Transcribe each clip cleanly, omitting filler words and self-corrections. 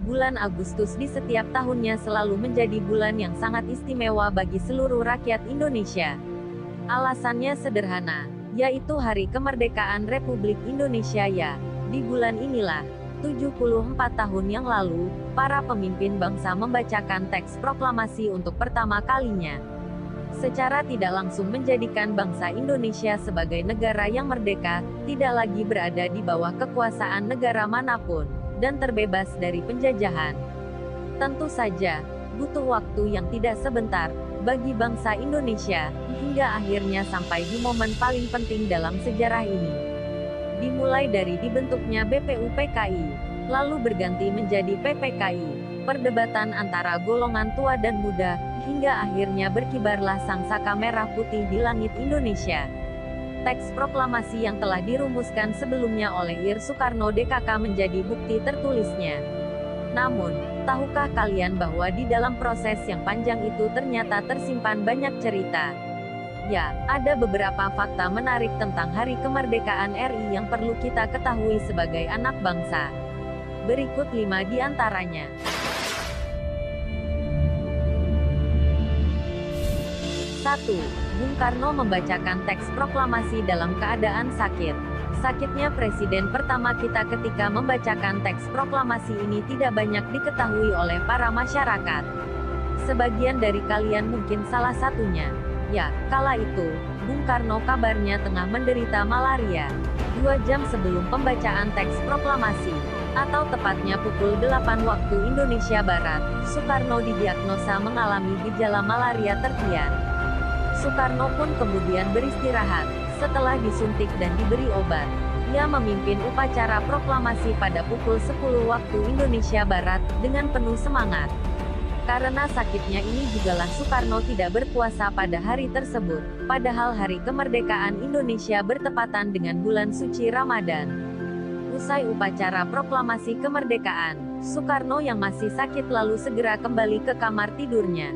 bulan Agustus di setiap tahunnya selalu menjadi bulan yang sangat istimewa bagi seluruh rakyat Indonesia. Alasannya sederhana, yaitu Hari Kemerdekaan Republik Indonesia ya. Di bulan inilah, 74 tahun yang lalu, para pemimpin bangsa membacakan teks proklamasi untuk pertama kalinya. Secara tidak langsung menjadikan bangsa Indonesia sebagai negara yang merdeka, tidak lagi berada di bawah kekuasaan negara manapun, dan terbebas dari penjajahan. Tentu saja, butuh waktu yang tidak sebentar bagi bangsa Indonesia, hingga akhirnya sampai di momen paling penting dalam sejarah ini. Dimulai dari dibentuknya BPUPKI, lalu berganti menjadi PPKI, perdebatan antara golongan tua dan muda, hingga akhirnya berkibarlah sangsaka merah putih di langit Indonesia. Teks proklamasi yang telah dirumuskan sebelumnya oleh Ir Soekarno DKK menjadi bukti tertulisnya. Namun, tahukah kalian bahwa di dalam proses yang panjang itu ternyata tersimpan banyak cerita? Ya, ada beberapa fakta menarik tentang Hari Kemerdekaan RI yang perlu kita ketahui sebagai anak bangsa. Berikut 5 di antaranya. 1. Bung Karno membacakan teks proklamasi dalam keadaan sakit. Sakitnya presiden pertama kita ketika membacakan teks proklamasi ini tidak banyak diketahui oleh para masyarakat. Sebagian dari kalian mungkin salah satunya. Ya, kala itu, Bung Karno kabarnya tengah menderita malaria. 2 jam sebelum pembacaan teks proklamasi, atau tepatnya pukul 8 waktu Indonesia Barat, Soekarno didiagnosa mengalami gejala malaria tertian. Soekarno pun kemudian beristirahat. Setelah disuntik dan diberi obat, ia memimpin upacara proklamasi pada pukul 10 waktu Indonesia Barat, dengan penuh semangat. Karena sakitnya ini jugalah Soekarno tidak berpuasa pada hari tersebut, padahal Hari Kemerdekaan Indonesia bertepatan dengan bulan suci Ramadan. Usai upacara proklamasi kemerdekaan, Soekarno yang masih sakit lalu segera kembali ke kamar tidurnya.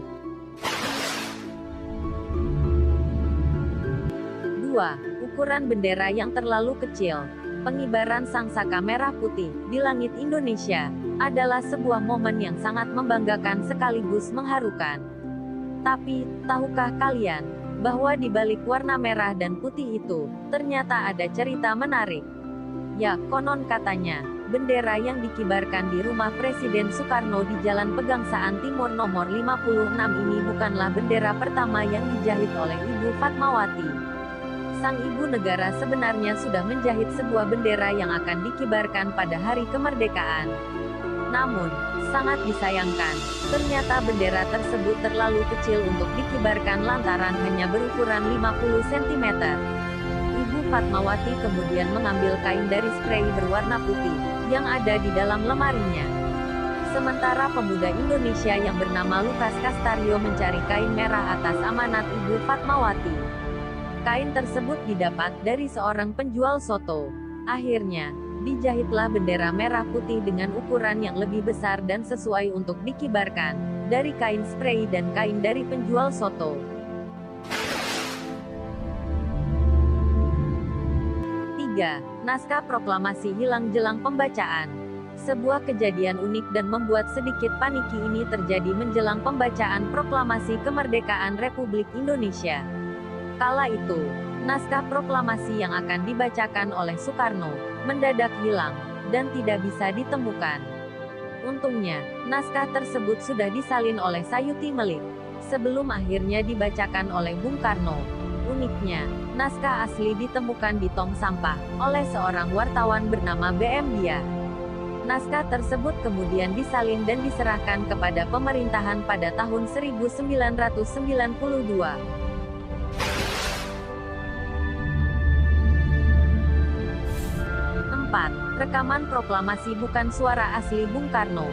2. Ukuran bendera yang terlalu kecil. Pengibaran sangsaka merah putih di langit Indonesia adalah sebuah momen yang sangat membanggakan sekaligus mengharukan. Tapi, tahukah kalian bahwa di balik warna merah dan putih itu ternyata ada cerita menarik? Ya, konon katanya, bendera yang dikibarkan di rumah Presiden Soekarno di Jalan Pegangsaan Timur nomor 56 ini bukanlah bendera pertama yang dijahit oleh Ibu Fatmawati. Sang ibu negara sebenarnya sudah menjahit sebuah bendera yang akan dikibarkan pada hari kemerdekaan. Namun, sangat disayangkan, ternyata bendera tersebut terlalu kecil untuk dikibarkan lantaran hanya berukuran 50 cm. Ibu Fatmawati kemudian mengambil kain dari sprei berwarna putih, yang ada di dalam lemarinya. Sementara pemuda Indonesia yang bernama Lukas Kastario mencari kain merah atas amanat Ibu Fatmawati. Kain tersebut didapat dari seorang penjual soto. Akhirnya, dijahitlah bendera merah putih dengan ukuran yang lebih besar dan sesuai untuk dikibarkan, dari kain sprei dan kain dari penjual soto. 3. Naskah proklamasi hilang jelang pembacaan. Sebuah kejadian unik dan membuat sedikit paniki ini terjadi menjelang pembacaan proklamasi kemerdekaan Republik Indonesia. Kala itu, naskah proklamasi yang akan dibacakan oleh Soekarno mendadak hilang dan tidak bisa ditemukan. Untungnya, naskah tersebut sudah disalin oleh Sayuti Melik sebelum akhirnya dibacakan oleh Bung Karno. Uniknya, naskah asli ditemukan di tong sampah oleh seorang wartawan bernama B.M. Dia. Naskah tersebut kemudian disalin dan diserahkan kepada pemerintahan pada tahun 1992. 4. Rekaman proklamasi bukan suara asli Bung Karno.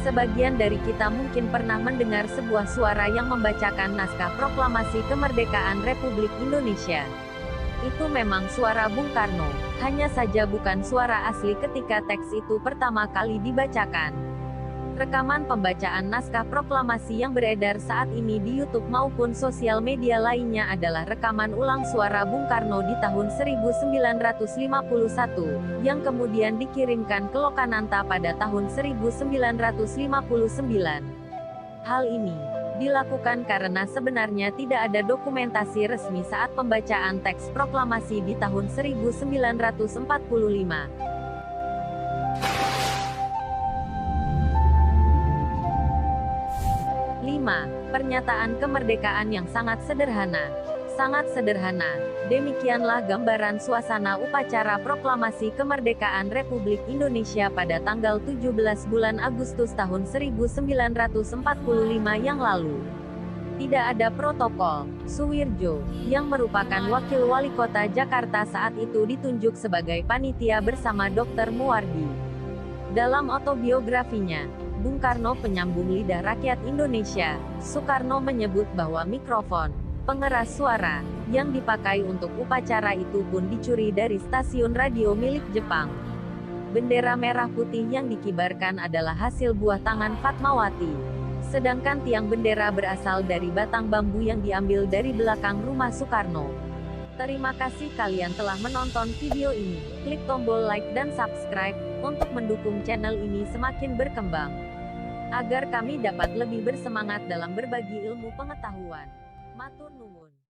Sebagian dari kita mungkin pernah mendengar sebuah suara yang membacakan naskah proklamasi kemerdekaan Republik Indonesia. Itu memang suara Bung Karno, hanya saja bukan suara asli ketika teks itu pertama kali dibacakan. Rekaman pembacaan naskah proklamasi yang beredar saat ini di YouTube maupun sosial media lainnya adalah rekaman ulang suara Bung Karno di tahun 1951, yang kemudian dikirimkan ke Lokananta pada tahun 1959. Hal ini dilakukan karena sebenarnya tidak ada dokumentasi resmi saat pembacaan teks proklamasi di tahun 1945. 5. Pernyataan kemerdekaan yang sangat sederhana. Sangat sederhana. Demikianlah gambaran suasana upacara proklamasi kemerdekaan Republik Indonesia pada tanggal 17 bulan Agustus tahun 1945 yang lalu. Tidak ada protokol. Suwirjo, yang merupakan wakil wali kota Jakarta saat itu, ditunjuk sebagai panitia bersama Dr. Muwardi. Dalam autobiografinya, Bung Karno penyambung lidah rakyat Indonesia, Soekarno menyebut bahwa mikrofon, pengeras suara, yang dipakai untuk upacara itu pun dicuri dari stasiun radio milik Jepang. Bendera merah putih yang dikibarkan adalah hasil buah tangan Fatmawati. Sedangkan tiang bendera berasal dari batang bambu yang diambil dari belakang rumah Soekarno. Terima kasih kalian telah menonton video ini. Klik tombol like dan subscribe, untuk mendukung channel ini semakin berkembang, agar kami dapat lebih bersemangat dalam berbagi ilmu pengetahuan. Matur nuwun.